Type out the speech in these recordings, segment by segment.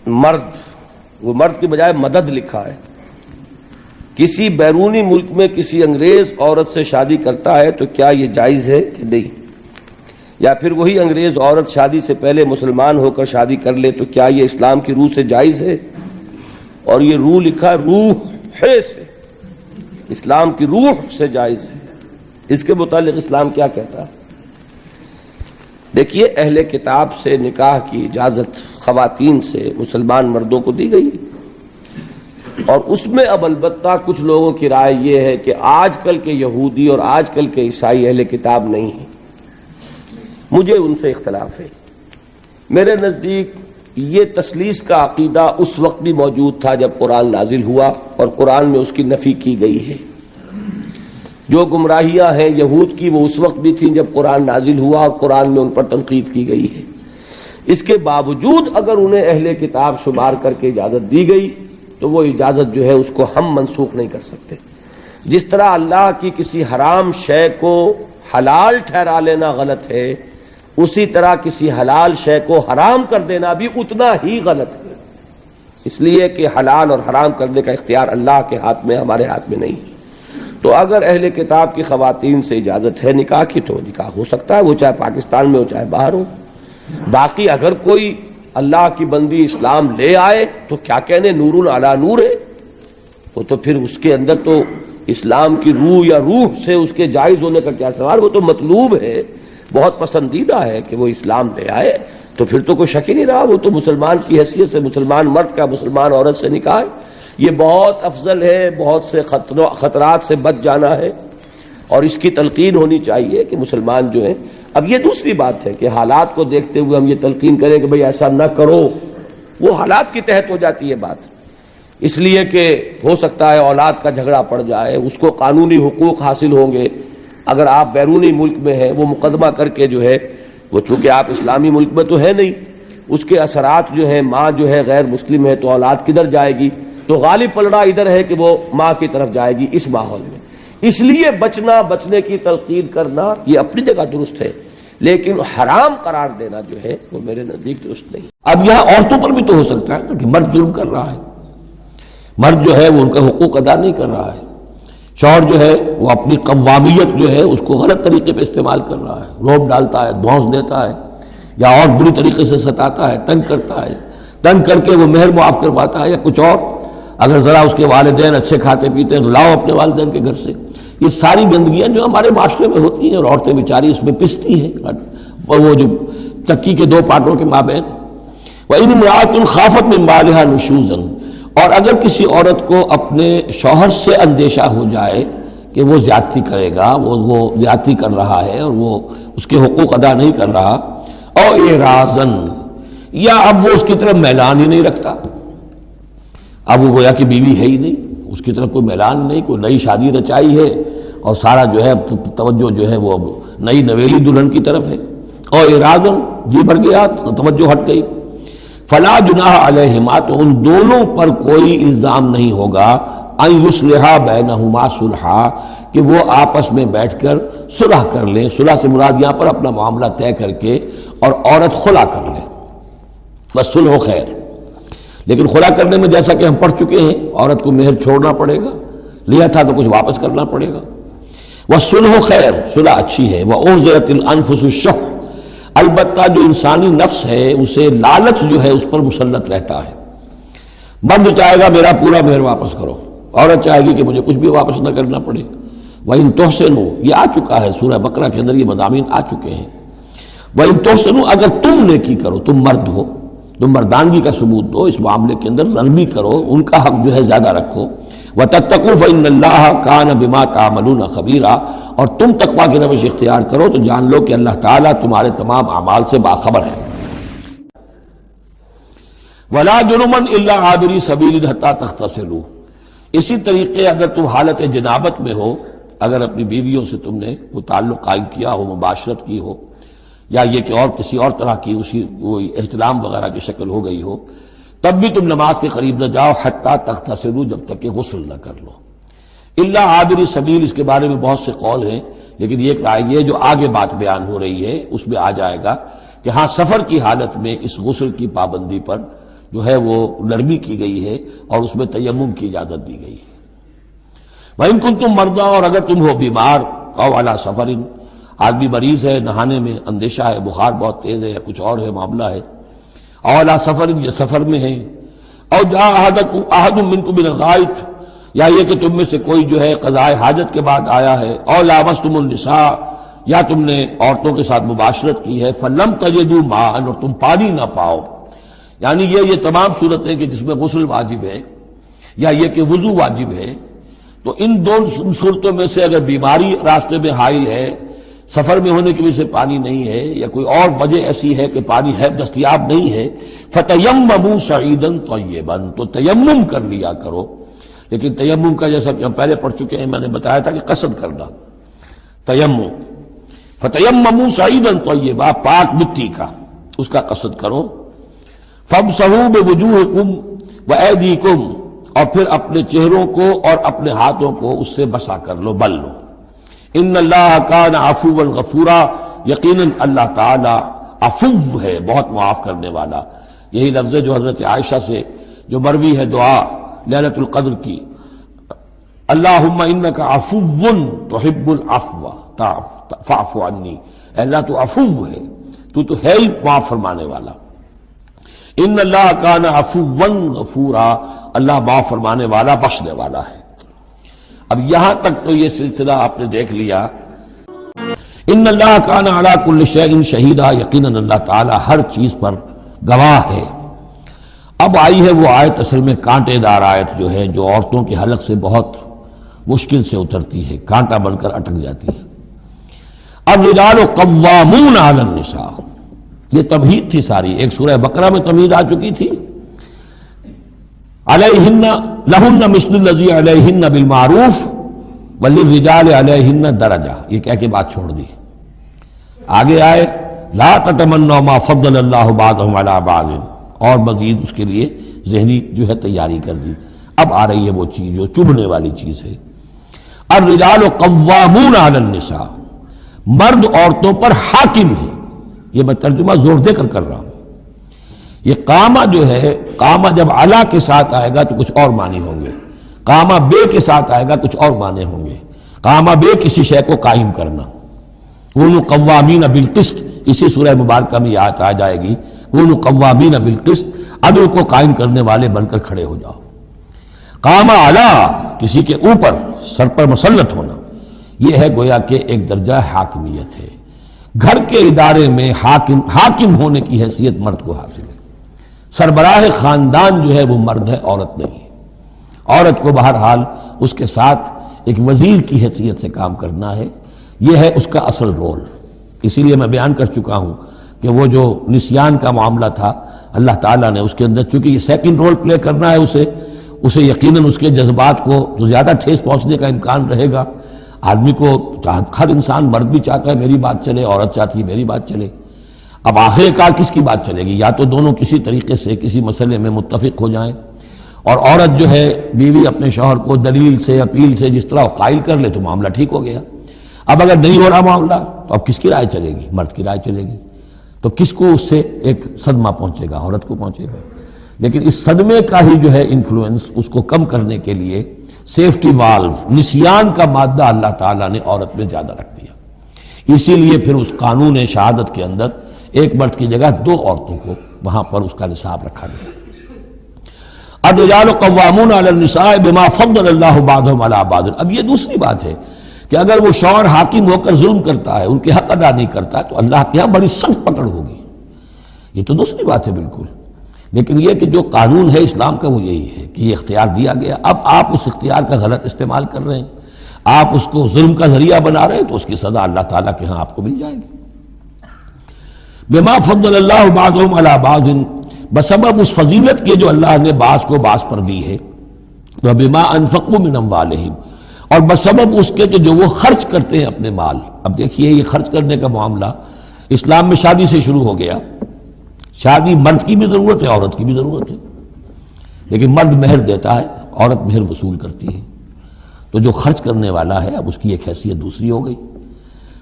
مرد، وہ مرد کی بجائے مدد لکھا ہے، کسی بیرونی ملک میں کسی انگریز عورت سے شادی کرتا ہے تو کیا یہ جائز ہے کہ نہیں؟ یا پھر وہی انگریز عورت شادی سے پہلے مسلمان ہو کر شادی کر لے تو کیا یہ اسلام کی روح سے جائز ہے؟ اور یہ روح لکھا ہے روح ہے سے، اسلام کی روح سے جائز ہے۔ اس کے متعلق اسلام کیا کہتا ہے؟ دیکھیے، اہل کتاب سے نکاح کی اجازت خواتین سے مسلمان مردوں کو دی گئی، اور اس میں اب البتہ کچھ لوگوں کی رائے یہ ہے کہ آج کل کے یہودی اور آج کل کے عیسائی اہل کتاب نہیں ہیں۔ مجھے ان سے اختلاف ہے۔ میرے نزدیک یہ تثلیث کا عقیدہ اس وقت بھی موجود تھا جب قرآن نازل ہوا، اور قرآن میں اس کی نفی کی گئی ہے۔ جو گمراہیاں ہیں یہود کی وہ اس وقت بھی تھیں جب قرآن نازل ہوا، اور قرآن میں ان پر تنقید کی گئی ہے۔ اس کے باوجود اگر انہیں اہل کتاب شمار کر کے اجازت دی گئی تو وہ اجازت جو ہے اس کو ہم منسوخ نہیں کر سکتے۔ جس طرح اللہ کی کسی حرام شے کو حلال ٹھہرا لینا غلط ہے، اسی طرح کسی حلال شے کو حرام کر دینا بھی اتنا ہی غلط ہے، اس لیے کہ حلال اور حرام کرنے کا اختیار اللہ کے ہاتھ میں، ہمارے ہاتھ میں نہیں ہے۔ تو اگر اہل کتاب کی خواتین سے اجازت ہے نکاح کی تو نکاح ہو سکتا ہے، وہ چاہے پاکستان میں ہو چاہے باہر ہو۔ باقی اگر کوئی اللہ کی بندی اسلام لے آئے تو کیا کہنے، نور علی نور ہے، وہ تو پھر اس کے اندر تو اسلام کی روح یا روح سے اس کے جائز ہونے کا کیا سوال، وہ تو مطلوب ہے، بہت پسندیدہ ہے کہ وہ اسلام لے آئے، تو پھر تو کوئی شک ہی نہیں رہا، وہ تو مسلمان کی حیثیت سے مسلمان مرد کا مسلمان عورت سے نکاح ہے۔ یہ بہت افضل ہے، بہت سے خطرات سے بچ جانا ہے، اور اس کی تلقین ہونی چاہیے کہ مسلمان جو ہیں۔ اب یہ دوسری بات ہے کہ حالات کو دیکھتے ہوئے ہم یہ تلقین کریں کہ بھئی ایسا نہ کرو، وہ حالات کی تحت ہو جاتی ہے بات، اس لیے کہ ہو سکتا ہے اولاد کا جھگڑا پڑ جائے، اس کو قانونی حقوق حاصل ہوں گے۔ اگر آپ بیرونی ملک میں ہیں، وہ مقدمہ کر کے جو ہے، وہ چونکہ آپ اسلامی ملک میں تو ہے نہیں، اس کے اثرات جو ہے، ماں جو ہے غیر مسلم ہے تو اولاد کدھر جائے گی؟ تو غالب پلڑا ادھر ہے کہ وہ ماں کی طرف جائے گی اس ماحول میں۔ اس لیے بچنے کی تلقین کرنا یہ اپنی جگہ درست ہے، لیکن حرام قرار دینا جو ہے وہ میرے نزدیک درست نہیں۔ اب یہاں عورتوں پر بھی تو ہو سکتا ہے کہ مرد ظلم کر رہا ہے، مرد جو ہے وہ ان کا حقوق ادا نہیں کر رہا ہے، شوہر جو ہے وہ اپنی قوامیت جو ہے اس کو غلط طریقے پہ استعمال کر رہا ہے، روب ڈالتا ہے، دھونس دیتا ہے، یا اور بری طریقے سے ستاتا ہے، تنگ کرتا ہے، تنگ کر کے وہ مہر معاف کرواتا ہے، یا کچھ اور۔ اگر ذرا اس کے والدین اچھے کھاتے پیتے ہیں تو لاؤ اپنے والدین کے گھر سے۔ یہ ساری گندگیاں جو ہمارے معاشرے میں ہوتی ہیں، اور عورتیں بیچاری اس میں پستی ہیں، اور وہ جو چکی کے دو پاٹوں کے مابین۔ وَإِنِ امْرَأَةٌ خَافَتْ مِنْ بَعْلِهَا نُشُوزًا، اور اگر کسی عورت کو اپنے شوہر سے اندیشہ ہو جائے کہ وہ زیادتی کرے گا، وہ زیادتی کر رہا ہے اور وہ اس کے حقوق ادا نہیں کر رہا، او اعراضاً، یا اب وہ اس کی طرف میلان ہی نہیں رکھتا، اب وہ گویا کہ بیوی ہے ہی نہیں، اس کی طرف کوئی میلان نہیں، کوئی نئی شادی رچائی ہے اور سارا جو ہے توجہ جو ہے وہ اب نئی نویلی دلہن کی طرف ہے، اور اعراضاً جی بھر گیا، توجہ ہٹ گئی، فلا جناح علیہما، تو ان دونوں پر کوئی الزام نہیں ہوگا، ان یصلحا بینہما صلحا، کہ وہ آپس میں بیٹھ کر صلح کر لیں۔ صلح سے مراد یہاں پر اپنا معاملہ طے کر کے اور عورت خلا کر لے، بس صلح خیر۔ لیکن خلا کرنے میں جیسا کہ ہم پڑھ چکے ہیں، عورت کو مہر چھوڑنا پڑے گا، لیا تھا تو کچھ واپس کرنا پڑے گا۔ والصلح خیر، صلح اچھی ہے۔ وأحضرت الانفس الشح، البتہ جو انسانی نفس ہے اسے لالچ جو ہے اس پر مسلط رہتا ہے۔ مرد چاہے گا میرا پورا مہر واپس کرو، عورت چاہے گی کہ مجھے کچھ بھی واپس نہ کرنا پڑے۔ وَإِن تُحْسِنُوا، یہ آ چکا ہے سورہ بقرہ کے اندر، یہ مضامین آ چکے ہیں۔ وَإِن تُحْسِنُوا، اگر تم نیکی کرو، تم مرد ہو، تم مردانگی کا ثبوت دو اس معاملے کے اندر، نرمی کرو، ان کا حق جو ہے زیادہ رکھو۔ وَتَتَّقُوا فَإِنَّ اللَّهَ كَانَ بِمَا تَعْمَلُونَ خَبِيرًا، اور تم تقویٰ کی روش اختیار کرو تو جان لو کہ اللہ تعالیٰ تمہارے تمام اعمال سے باخبر ہے۔ وَلَا جُنُبًا إِلَّا عَابِرِي سَبِيلٍ حَتَّىٰ تَغْتَسِلُوا، اسی طریقے اگر تم حالت جنابت میں ہو، اگر اپنی بیویوں سے تم نے وہ تعلق قائم کیا ہو، مباشرت کی ہو، یا یہ کہ اور کسی اور طرح کی اسی کوئی احتلام وغیرہ کی شکل ہو گئی ہو، تب بھی تم نماز کے قریب نہ جاؤ حتیٰ تغتسلوا، جب تک کہ غسل نہ کر لو۔ الا عابری سبیل، اس کے بارے میں بہت سے قول ہیں، لیکن یہ رائے یہ جو آگے بات بیان ہو رہی ہے اس میں آ جائے گا کہ ہاں سفر کی حالت میں اس غسل کی پابندی پر جو ہے وہ نرمی کی گئی ہے اور اس میں تیمم کی اجازت دی گئی ہے۔ وَإِن كُنتُم مَرْضَىٰ، اور اگر تم ہو بیمار، أَوْ عَلَىٰ سَفَرٍ، آدمی مریض ہے، نہانے میں اندیشہ ہے، بخار بہت تیز ہے یا کچھ اور ہے معاملہ ہے، أَوْ عَلَىٰ سَفَرٍ، یہ سفر میں ہے، أَوْ جَاءَ أَحَدٌ مِّنكُم مِّنَ الْغَائِطِ، یا یہ کہ تم میں سے کوئی جو ہے قضاء حاجت کے بعد آیا ہے، أَوْ لَامَسْتُمُ النِّسَاءَ، یا تم نے عورتوں کے ساتھ مباشرت کی ہے، فَلَمْ تَجِدُوا مَاءً، اور تم پانی نہ پاؤ، یعنی یہ تمام صورتیں کہ جس میں غسل واجب ہے یا یہ کہ وضو واجب ہے، تو ان دو صورتوں میں سے اگر بیماری راستے میں حائل ہے، سفر میں ہونے کی وجہ سے پانی نہیں ہے، یا کوئی اور وجہ ایسی ہے کہ پانی ہے دستیاب نہیں ہے، فَتَيَمَّمُوا صَعِيدًا طَيِّبًا، تو تیمم کر لیا کرو۔ لیکن تیمم کا جیسا کہ ہم پہلے پڑھ چکے ہیں، میں نے بتایا تھا کہ قصد کرنا تیمم، فَتَيَمَّمُوا صَعِيدًا طَيِّبًا، پاک مٹی کا اس کا قصد کرو، فَامْسَحُوا بِوُجُوهِكُمْ وَأَيْدِيكُمْ، اور پھر اپنے چہروں کو اور اپنے ہاتھوں کو اس سے مسح کر لو، بل لو۔ ان اللہ کان عفوا غفورا، یقیناً اللہ تعالی عفو ہے، بہت معاف کرنے والا۔ یہی لفظ ہے جو حضرت عائشہ سے جو مروی ہے دعا لیلۃ القدر کی، اللہم انک عفو تحب العفو فاعف عنی، اے اللہ تو عفو ہے، تو ہے ہی معاف فرمانے والا۔ ان اللہ کان عفوا غفورا، اللہ معاف فرمانے والا بخشنے والا ہے۔ اب یہاں تک تو یہ سلسلہ آپ نے دیکھ لیا۔ ان اللہ کان علی کل شیء شہیدا، یقیناً اللہ تعالی ہر چیز پر گواہ ہے۔ اب آئی ہے وہ آیت، اصل میں کانٹے دار آیت جو ہے، جو عورتوں کے حلق سے بہت مشکل سے اترتی ہے، کانٹا بن کر اٹک جاتی ہے۔ الرجال قوامون علی النساء، یہ تمہید تھی ساری، ایک سورہ بقرہ میں تمہید آ چکی تھی، علیہن لہن مثل الذی علیہن بالمعروف وللرجال علیہن درجہ، یہ کہہ کے بات چھوڑ دی۔ آگے آئے لا تتمنوا ما فضل اللہ بعضهم علی بعض، اور مزید اس کے لیے ذہنی جو ہے تیاری کر دی۔ اب آ رہی ہے وہ چیز جو چبھنے والی چیز ہے۔ الرجال قوامون علی النساء، مرد عورتوں پر حاکم ہے۔ یہ میں ترجمہ زور دے کر رہا ہوں۔ یہ قامہ جو ہے، قامہ جب علا کے ساتھ آئے گا تو کچھ اور معنی ہوں گے، قامہ بے کے ساتھ آئے گا کچھ اور معنی ہوں گے۔ قامہ بے کسی شے کو قائم کرنا، کونوا قوامین بالقسط، اسی سورہ مبارکہ میں آیت آ جائے گی، کونوا قوامین بالقسط، عدل کو قائم کرنے والے بن کر کھڑے ہو جاؤ۔ قامہ علا، کسی کے اوپر سر پر مسلط ہونا، یہ ہے گویا کہ ایک درجہ حاکمیت ہے۔ گھر کے ادارے میں حاکم ہونے کی حیثیت مرد کو حاصل ہے۔ سربراہ خاندان جو ہے وہ مرد ہے، عورت نہیں ہے۔ عورت کو بہرحال اس کے ساتھ ایک وزیر کی حیثیت سے کام کرنا ہے، یہ ہے اس کا اصل رول۔ اسی لیے میں بیان کر چکا ہوں کہ وہ جو نسیان کا معاملہ تھا، اللہ تعالیٰ نے اس کے اندر چونکہ یہ سیکنڈ رول پلے کرنا ہے اسے یقیناً اس کے جذبات کو جو زیادہ ٹھیس پہنچنے کا امکان رہے گا۔ آدمی کو ہر انسان، مرد بھی چاہتا ہے میری بات چلے، عورت چاہتی ہے میری بات چلے۔ اب آخر کار کس کی بات چلے گی؟ یا تو دونوں کسی طریقے سے کسی مسئلے میں متفق ہو جائیں، اور عورت جو ہے بیوی اپنے شوہر کو دلیل سے، اپیل سے جس طرح قائل کر لے تو معاملہ ٹھیک ہو گیا۔ اب اگر نہیں ہو رہا معاملہ تو اب کس کی رائے چلے گی؟ مرد کی رائے چلے گی۔ تو کس کو اس سے ایک صدمہ پہنچے گا؟ عورت کو پہنچے گا۔ لیکن اس صدمے کا ہی جو ہے انفلوئنس، اس کو کم کرنے کے لیے سیفٹی والو، نسیان کا مادہ اللہ تعالیٰ نے عورت میں زیادہ رکھ دیا۔ اسی لیے پھر اس قانون شہادت کے اندر ایک مرد کی جگہ 2 عورتوں کو وہاں پر اس کا نصاب رکھا گیا۔ الرجال قوامون علی النساء بما فضل اللہ بعضهم علی بعض۔ اب یہ دوسری بات ہے کہ اگر وہ شوہر حاکم ہو کر ظلم کرتا ہے، ان کے حق ادا نہیں کرتا تو اللہ کے یہاں بڑی سخت پکڑ ہوگی، یہ تو دوسری بات ہے بالکل۔ لیکن یہ کہ جو قانون ہے اسلام کا وہ یہی ہے کہ یہ اختیار دیا گیا، اب آپ اس اختیار کا غلط استعمال کر رہے ہیں، آپ اس کو ظلم کا ذریعہ بنا رہے ہیں، تو اس کی سزا اللہ تعالیٰ کے ہاں آپ کو مل جائے گی۔ بما فضل اللہ بعضهم علی بعض، بسبب اس فضیلت کے جو اللہ نے بعض کو بعض پر دی ہے، وبما انفقوا من اموالہم، اور بسبب اس کے کہ جو وہ خرچ کرتے ہیں اپنے مال۔ اب دیکھیے یہ خرچ کرنے کا معاملہ اسلام میں شادی سے شروع ہو گیا۔ شادی مرد کی بھی ضرورت ہے، عورت کی بھی ضرورت ہے، لیکن مرد مہر دیتا ہے، عورت مہر وصول کرتی ہے۔ تو جو خرچ کرنے والا ہے اب اس کی ایک حیثیت دوسری ہو گئی۔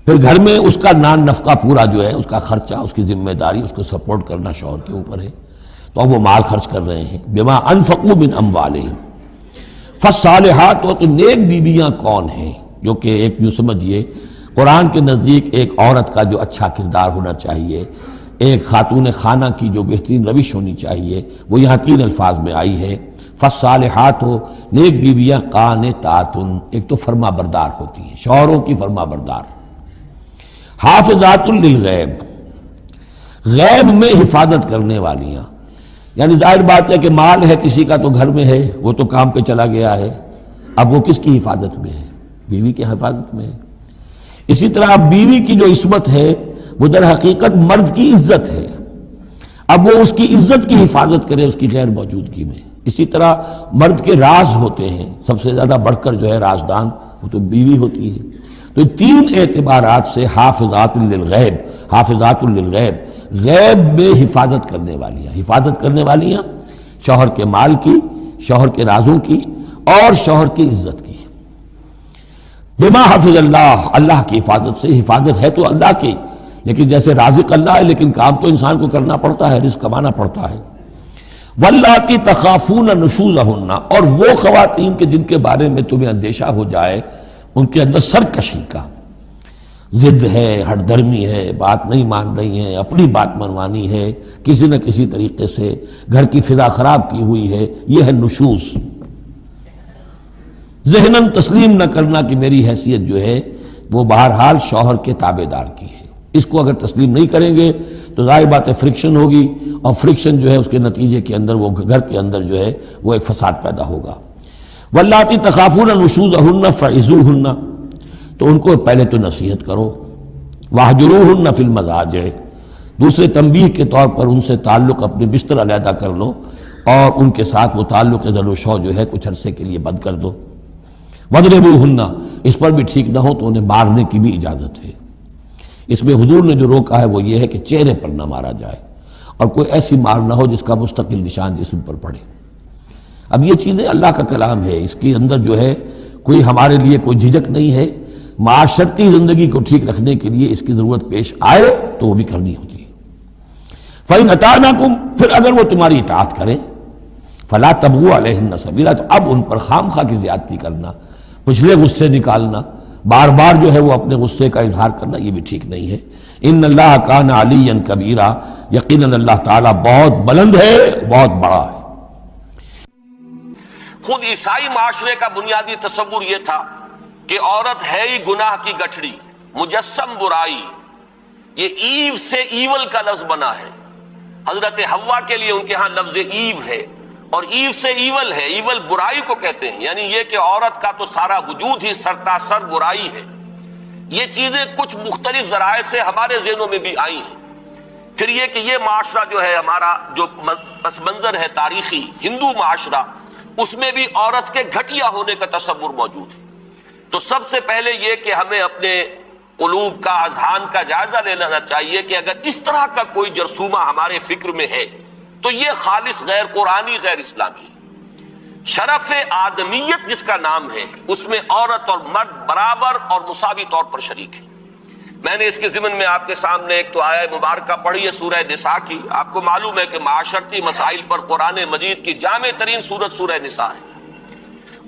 پھر گھر میں اس کا نان نفقہ پورا جو ہے، اس کا خرچہ، اس کی ذمہ داری، اس کو سپورٹ کرنا شوہر کے اوپر ہے۔ تو اب وہ مال خرچ کر رہے ہیں. بما انفقوا من اموالہم. فالصالحات، تو نیک بیویاں کون ہیں؟ جو کہ ایک یوں سمجھیے قرآن کے نزدیک ایک عورت کا جو اچھا کردار ہونا چاہیے، ایک خاتون خانہ کی جو بہترین روش ہونی چاہیے، وہ یہاں 3 الفاظ میں آئی ہے. فالصالحات، ہو نیک بیویاں، قانتات، ایک تو فرما بردار ہوتی ہیں، شوہروں کی فرما بردار. حافظات للغیب، غیب میں حفاظت کرنے والیاں. یعنی ظاہر بات ہے کہ مال ہے کسی کا تو گھر میں ہے، وہ تو کام پہ چلا گیا ہے، اب وہ کس کی حفاظت میں ہے؟ بیوی کی حفاظت میں ہے. اسی طرح بیوی کی جو عصمت ہے وہ در حقیقت مرد کی عزت ہے، اب وہ اس کی عزت کی حفاظت کرے اس کی غیر موجودگی میں. اسی طرح مرد کے راز ہوتے ہیں، سب سے زیادہ بڑھ کر جو ہے رازدان وہ تو بیوی ہوتی ہے. تو 3 اعتبارات سے حافظات للغیب، حافظات للغیب، غیب میں حفاظت کرنے والیاں. حفاظت کرنے والیاں شوہر کے مال کی، شوہر کے رازوں کی، اور شوہر کی عزت کی. بما حفظ اللہ، اللہ کی حفاظت سے. حفاظت ہے تو اللہ کی، لیکن جیسے رازق اللہ ہے لیکن کام تو انسان کو کرنا پڑتا ہے، رزق کمانا پڑتا ہے. واللاتی تخافون نشوزہن، اور وہ خواتین کے جن کے بارے میں تمہیں اندیشہ ہو جائے ان کے اندر سرکشی کا، ضد ہے، ہٹ دھرمی ہے، بات نہیں مان رہی ہیں، اپنی بات منوانی ہے، کسی نہ کسی طریقے سے گھر کی فضا خراب کی ہوئی ہے، یہ ہے نشوز. ذہناً تسلیم نہ کرنا کہ میری حیثیت جو ہے وہ بہرحال شوہر کے تابع دار کی ہے. اس کو اگر تسلیم نہیں کریں گے تو ظاہر بات ہے فرکشن ہوگی، اور فرکشن جو ہے اس کے نتیجے کے اندر وہ گھر کے اندر جو ہے وہ ایک فساد پیدا ہوگا. واللاتی تخافون نشوزہن فعظوہن، تو ان کو پہلے تو نصیحت کرو. واہجروہن فی المضاجع، دوسرے تنبیہ کے طور پر ان سے تعلق اپنے بستر علیحدہ کر لو، اور ان کے ساتھ وہ تعلق ذل و شو جو ہے کچھ عرصے کے لیے بند کر دو. وَاضْرِبُوهُنَّ، اس پر بھی ٹھیک نہ ہو تو انہیں مارنے کی بھی اجازت ہے. اس میں حضور نے جو روکا ہے وہ یہ ہے کہ چہرے پر نہ مارا جائے، اور کوئی ایسی مار نہ ہو جس کا مستقل نشان جسم پر پڑے. اب یہ چیزیں اللہ کا کلام ہے، اس کے اندر جو ہے کوئی ہمارے لیے کوئی جھجک نہیں ہے. معاشرتی زندگی کو ٹھیک رکھنے کے لیے اس کی ضرورت پیش آئے تو وہ بھی کرنی ہوتی ہے. فَإِنْ أَطَعْنَكُمْ، پھر اگر وہ تمہاری اطاعت کریں، فَلَا تَبْغُوا عَلَيْهِنَّ سَبِيلًا، تو اب ان پر خام خواہ کی زیادتی کرنا، پچھلے غصے نکالنا، بار بار جو ہے وہ اپنے غصے کا اظہار کرنا، یہ بھی ٹھیک نہیں ہے. ان اللہ کان علیٰ کبیرہ، یقیناً اللہ تعالیٰ بہت بلند ہے، بہت بڑا ہے. خود عیسائی معاشرے کا بنیادی تصور یہ تھا کہ عورت ہے ہی گناہ کی گٹھڑی، مجسم برائی. یہ ایو سے ایول کا لفظ بنا ہے. حضرت حوا کے لیے ان کے ہاں لفظ ایو ہے، اور ایو سے ایول ہے. ایول برائی کو کہتے ہیں، یعنی یہ کہ عورت کا تو سارا وجود ہی سرتاسر برائی ہے. یہ چیزیں کچھ مختلف ذرائع سے ہمارے ذہنوں میں بھی آئی ہیں. پھر یہ کہ یہ معاشرہ جو ہے ہمارا، جو پس منظر ہے تاریخی ہندو معاشرہ، اس میں بھی عورت کے گھٹیا ہونے کا تصور موجود ہے. تو سب سے پہلے یہ کہ ہمیں اپنے قلوب کا، اذہان کا جائزہ لینا چاہیے کہ اگر اس طرح کا کوئی جرثومہ ہمارے فکر میں ہے تو یہ خالص غیر قرآنی، غیر اسلامی ہے. شرف آدمیت جس کا نام ہے، اس میں عورت اور مرد برابر اور مساوی طور پر شریک ہیں. میں نے اس کے ضمن میں آپ کے سامنے ایک تو آیہ مبارکہ پڑھی ہے سورہ نساء کی. آپ کو معلوم ہے کہ معاشرتی مسائل پر قرآن مجید کی جامع ترین سورت سورہ نساء ہے.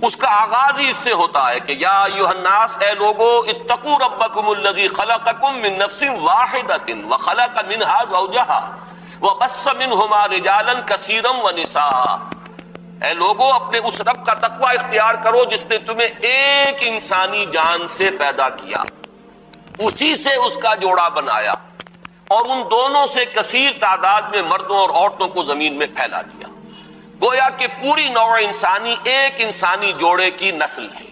اس کا آغاز ہی اس سے ہوتا ہے کہ یا ایھا الناس، اے لوگو، اتقوا ربکم الذی خلقکم من نفس واحدۃ وخلق منہا زوجہا وبث منہما رجالا کثیرا ونساء. اے لوگو، اپنے اس رب کا تقوی اختیار کرو جس نے تمہیں ایک انسانی جان سے پیدا کیا، اسی سے اس کا جوڑا بنایا، اور ان دونوں سے کثیر تعداد میں مردوں اور عورتوں کو زمین میں پھیلا دیا. گویا کہ پوری نوع انسانی ایک انسانی جوڑے کی نسل ہے.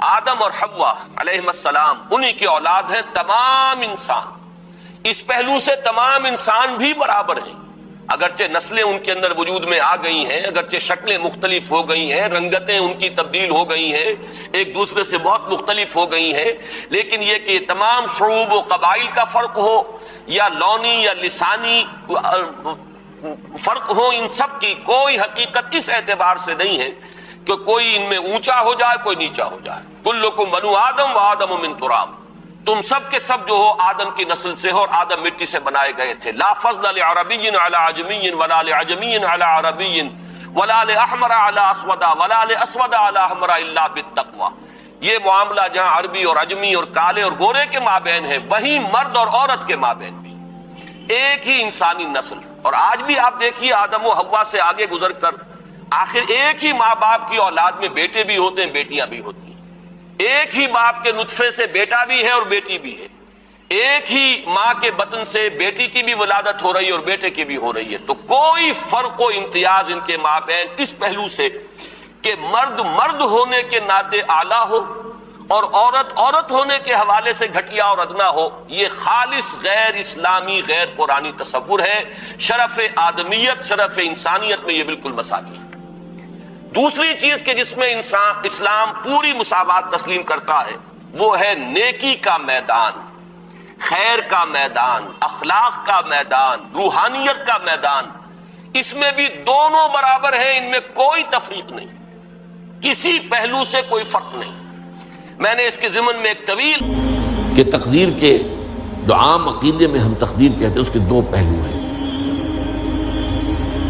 آدم اور حوا علیہ السلام انہی کی اولاد ہیں تمام انسان. اس پہلو سے تمام انسان بھی برابر ہیں، اگرچہ نسلیں ان کے اندر وجود میں آ گئی ہیں، اگرچہ شکلیں مختلف ہو گئی ہیں، رنگتیں ان کی تبدیل ہو گئی ہیں، ایک دوسرے سے بہت مختلف ہو گئی ہیں، لیکن یہ کہ تمام شعوب و قبائل کا فرق ہو یا لونی یا لسانی فرق ہو، ان سب کی کوئی حقیقت اس اعتبار سے نہیں ہے کہ کوئی ان میں اونچا ہو جائے، کوئی نیچا ہو جائے. کلکم بنو آدم و آدم من تراب، تم سب کے سب جو ہو آدم کی نسل سے ہو اور آدم مٹی سے بنائے گئے تھے. لا فضل لعربی علی عجمی ولا لعجمی علی عربی ولا لأحمر علی اسود ولا لأسود علی احمر الا بالتقوی. یہ معاملہ جہاں عربی اور عجمی اور کالے اور گورے کے مابین ہے، وہیں مرد اور عورت کے مابین بھی ایک ہی انسانی نسل. اور آج بھی آپ دیکھیے آدم و حوا سے آگے گزر کر آخر ایک ہی ماں باپ کی اولاد میں بیٹے بھی ہوتے ہیں، بیٹیاں بھی ہوتی ہیں. ایک ہی باپ کے نطفے سے بیٹا بھی ہے اور بیٹی بھی ہے. ایک ہی ماں کے بطن سے بیٹی کی بھی ولادت ہو رہی ہے اور بیٹے کی بھی ہو رہی ہے. تو کوئی فرق و امتیاز ان کے مابین اس پہلو سے کہ مرد مرد ہونے کے ناطے اعلیٰ ہو اور عورت عورت ہونے کے حوالے سے گھٹیا اور ادنا ہو، یہ خالص غیر اسلامی غیر قرآنی تصور ہے. شرف آدمیت، شرف انسانیت میں یہ بالکل مساوی ہے. دوسری چیز کہ جس میں اسلام پوری مساوات تسلیم کرتا ہے وہ ہے نیکی کا میدان، خیر کا میدان، اخلاق کا میدان، روحانیت کا میدان. اس میں بھی دونوں برابر ہیں، ان میں کوئی تفریق نہیں، کسی پہلو سے کوئی فرق نہیں. میں نے اس کے ضمن میں ایک طویل کہ تقدیر کے جو عام عقیدے میں ہم تقدیر کہتے ہیں اس کے دو پہلو ہیں.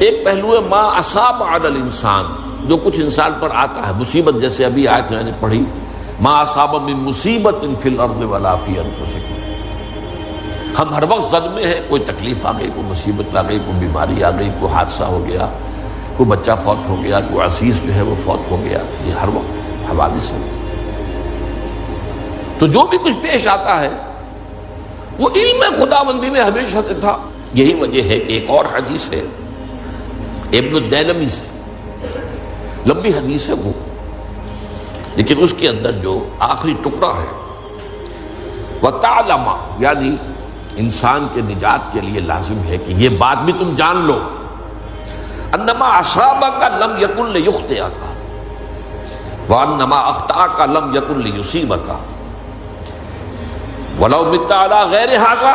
ایک پہلو ہے ما اصاب علی الانسان، جو کچھ انسان پر آتا ہے مصیبت، جیسے ابھی آیت میں نے پڑھی ما اصاب من مصیبت فی الارض ولا فی انفسکم. ہم ہر وقت زد میں ہیں، کوئی تکلیف آ گئی، کوئی مصیبت آ گئی، کوئی بیماری آ گئی، کوئی حادثہ ہو گیا، کوئی بچہ فوت ہو گیا، کوئی عزیز جو ہے وہ فوت ہو گیا. یہ ہر وقت حوادث ہے. تو جو بھی کچھ پیش آتا ہے وہ علم خداوندی میں ہمیشہ سے تھا. یہی وجہ ہے کہ ایک اور حدیث ہے ابن الدیلمی سے، لمبی حدیث ہے وہ، لیکن اس کے اندر جو آخری ٹکڑا ہے وَتَعْلَمَ، یعنی انسان کے نجات کے لیے لازم ہے کہ یہ بات بھی تم جان لو انما اصابک لم یکن لیخطئک وانما اخطاک لم یکن لیصیبک ولو مت علی غیر ھذا.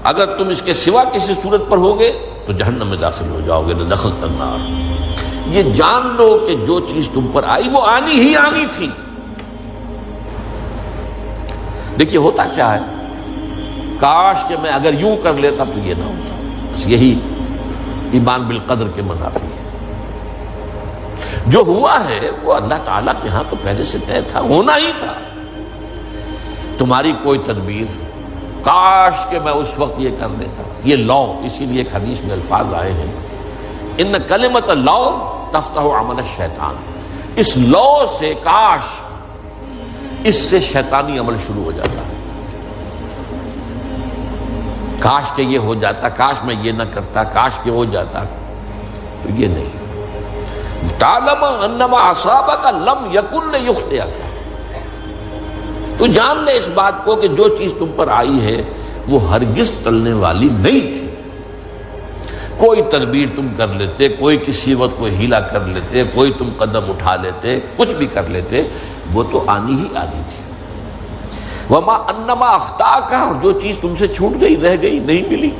اگر تم اس کے سوا کسی صورت پر ہوگے تو جہنم میں داخل ہو جاؤ گے، لدخلت النار. یہ جان لو کہ جو چیز تم پر آئی وہ آنی ہی آنی تھی. دیکھیے ہوتا کیا ہے، کاش کہ میں اگر یوں کر لیتا تو یہ نہ ہوتا. بس یہی ایمان بالقدر کے منافی ہے. جو ہوا ہے وہ اللہ تعالیٰ کے ہاں تو پہلے سے طے تھا، ہونا ہی تھا. تمہاری کوئی تدبیر، کاش کہ میں اس وقت یہ کر لیتا. یہ لا، اسی لیے ایک حدیث میں الفاظ آئے ہیں ان کلمۃ لا تفتح عمل الشیطان. اس لا سے، کاش، اس سے شیطانی عمل شروع ہو جاتا ہے. کاش کہ یہ ہو جاتا، کاش میں یہ نہ کرتا، کاش کہ ہو جاتا. تو یہ نہیں. تعلم انما اصابک لم یکن لیخطئک. تو جان لے اس بات کو کہ جو چیز تم پر آئی ہے وہ ہرگز ٹلنے والی نہیں تھی. کوئی تدبیر تم کر لیتے، کوئی کسی وقت کوئی ہیلا کر لیتے، کوئی تم قدم اٹھا لیتے، کچھ بھی کر لیتے، وہ تو آنی ہی آنی تھی. وما انما اخطاک، جو چیز تم سے چھوٹ گئی، رہ گئی، نہیں ملی.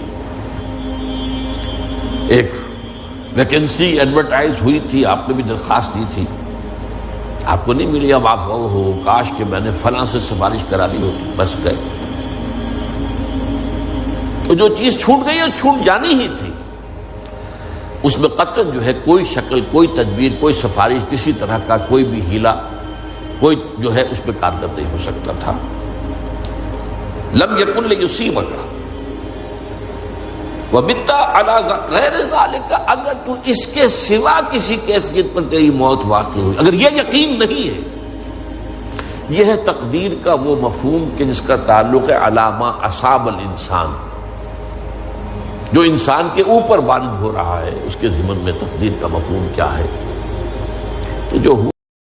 ایک ویکینسی ایڈورٹائز ہوئی تھی، آپ نے بھی درخواست دی تھی، آپ کو نہیں ملی. اب آپ ہو کاش کہ میں نے فلاں سے سفارش کرا لی ہوتی، بس گئے. تو جو چیز چھوٹ گئی وہ چھوٹ جانی ہی تھی. اس میں قطعاً جو ہے کوئی شکل، کوئی تدبیر، کوئی سفارش، کسی طرح کا کوئی بھی ہیلا، کوئی جو ہے اس میں کارگر نہیں ہو سکتا تھا. لم یکن لیصیبک وبت علی غیر ذلک. اگر تو اس کے سوا کسی کیفیت پر تیری موت واقع ہوئی، اگر یہ یقین نہیں ہے، یہ ہے تقدیر کا وہ مفہوم کہ جس کا تعلق ہے علامہ اصاب الانسان، جو انسان کے اوپر وارد ہو رہا ہے. اس کے ضمن میں تقدیر کا مفہوم کیا ہے؟ تو جو